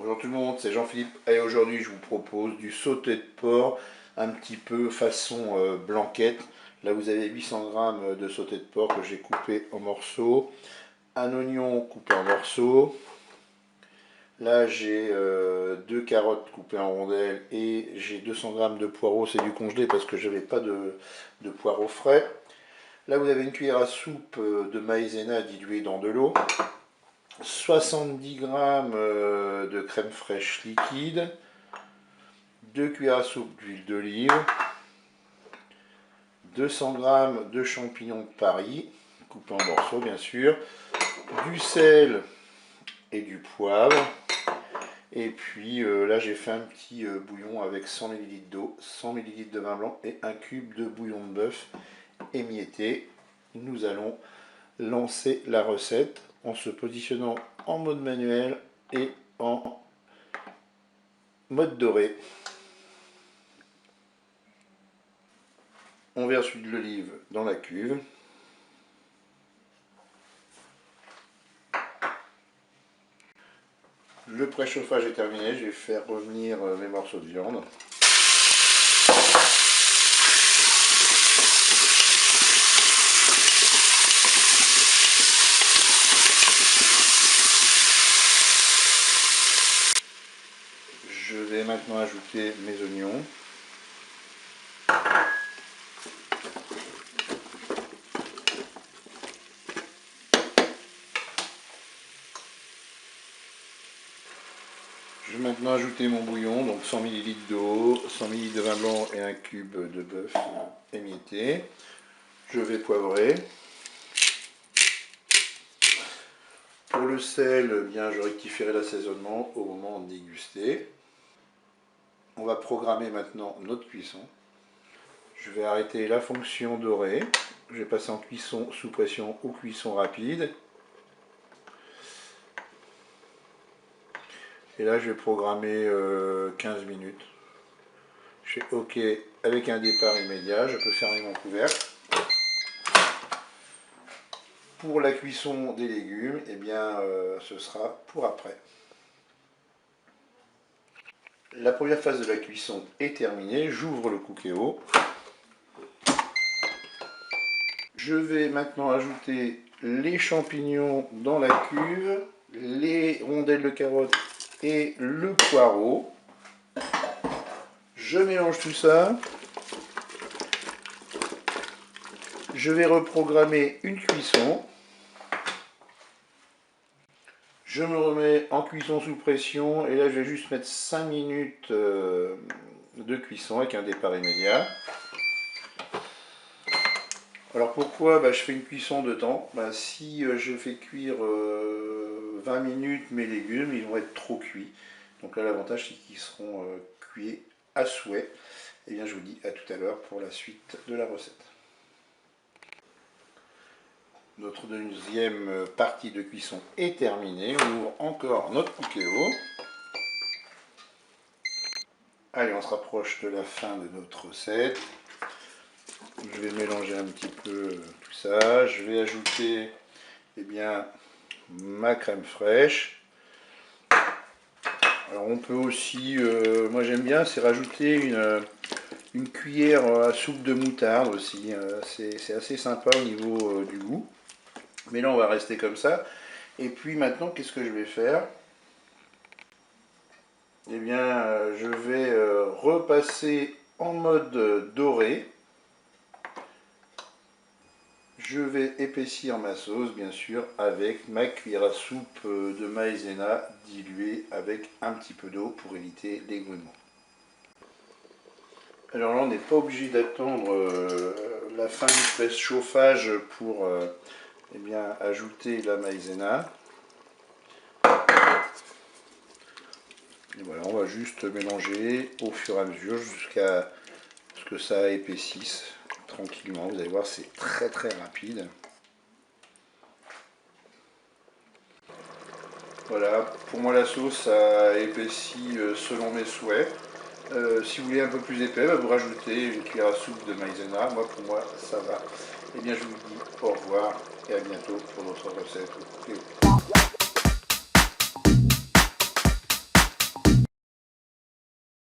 Bonjour tout le monde, c'est Jean-Philippe et aujourd'hui je vous propose du sauté de porc un petit peu façon blanquette. Là vous avez 800 g de sauté de porc que j'ai coupé en morceaux, un oignon coupé en morceaux. Là j'ai 2 carottes coupées en rondelles et j'ai 200 g de poireaux, c'est du congelé parce que je n'avais pas de poireaux frais. Là vous avez une cuillère à soupe de maïzena diluée dans de l'eau. 70 g de crème fraîche liquide, 2 cuillères à soupe d'huile d'olive, 200 g de champignons de Paris, coupés en morceaux bien sûr, du sel et du poivre, et puis là j'ai fait un petit bouillon avec 100 ml d'eau, 100 ml de vin blanc et un cube de bouillon de bœuf émietté. Nous allons lancer la recette en se positionnant en mode manuel et en mode doré. On verse de l'olive dans la cuve. Le préchauffage est terminé, je vais faire revenir mes morceaux de viande. Je vais maintenant ajouter mes oignons. Je vais maintenant ajouter mon bouillon, donc 100 ml d'eau, 100 ml de vin blanc et un cube de bœuf émietté. Je vais poivrer. Pour le sel, bien, je rectifierai l'assaisonnement au moment de déguster. On va programmer maintenant notre cuisson. Je vais arrêter la fonction dorée. Je vais passer en cuisson sous pression ou cuisson rapide. Et là, je vais programmer 15 minutes. Je fais OK avec un départ immédiat. Je peux fermer mon couvercle. Pour la cuisson des légumes, eh bien, ce sera pour après. La première phase de la cuisson est terminée. J'ouvre le cookéo. Je vais maintenant ajouter les champignons dans la cuve, les rondelles de carottes et le poireau. Je mélange tout ça. Je vais reprogrammer une cuisson. Je me remets en cuisson sous pression et là je vais juste mettre 5 minutes de cuisson avec un départ immédiat. Alors pourquoi je fais une cuisson de temps? Si je fais cuire 20 minutes mes légumes, ils vont être trop cuits. Donc là l'avantage c'est qu'ils seront cuits à souhait. Et bien je vous dis à tout à l'heure pour la suite de la recette. Notre deuxième partie de cuisson est terminée. On ouvre encore notre cookéo. Allez, on se rapproche de la fin de notre recette. Je vais mélanger un petit peu tout ça. Je vais ajouter ma crème fraîche. Alors on peut aussi, moi j'aime bien, c'est rajouter une cuillère à soupe de moutarde aussi. C'est assez sympa au niveau du goût. Mais là on va rester comme ça. Et puis maintenant qu'est-ce que je vais faire? Eh bien je vais repasser en mode doré. Je vais épaissir ma sauce bien sûr avec ma cuillère à soupe de maïzena diluée avec un petit peu d'eau pour éviter l'égouinement. Alors là on n'est pas obligé d'attendre la fin du préchauffage pour ajouter la maïzena. Et voilà, on va juste mélanger au fur et à mesure jusqu'à ce que ça épaississe tranquillement. Vous allez voir, c'est très rapide. Voilà, pour moi la sauce a épaissi selon mes souhaits. Si vous voulez un peu plus épais, vous rajoutez une cuillère à soupe de maïzena. Pour moi, ça va. Et bien, je vous dis au revoir et à bientôt pour d'autres recettes.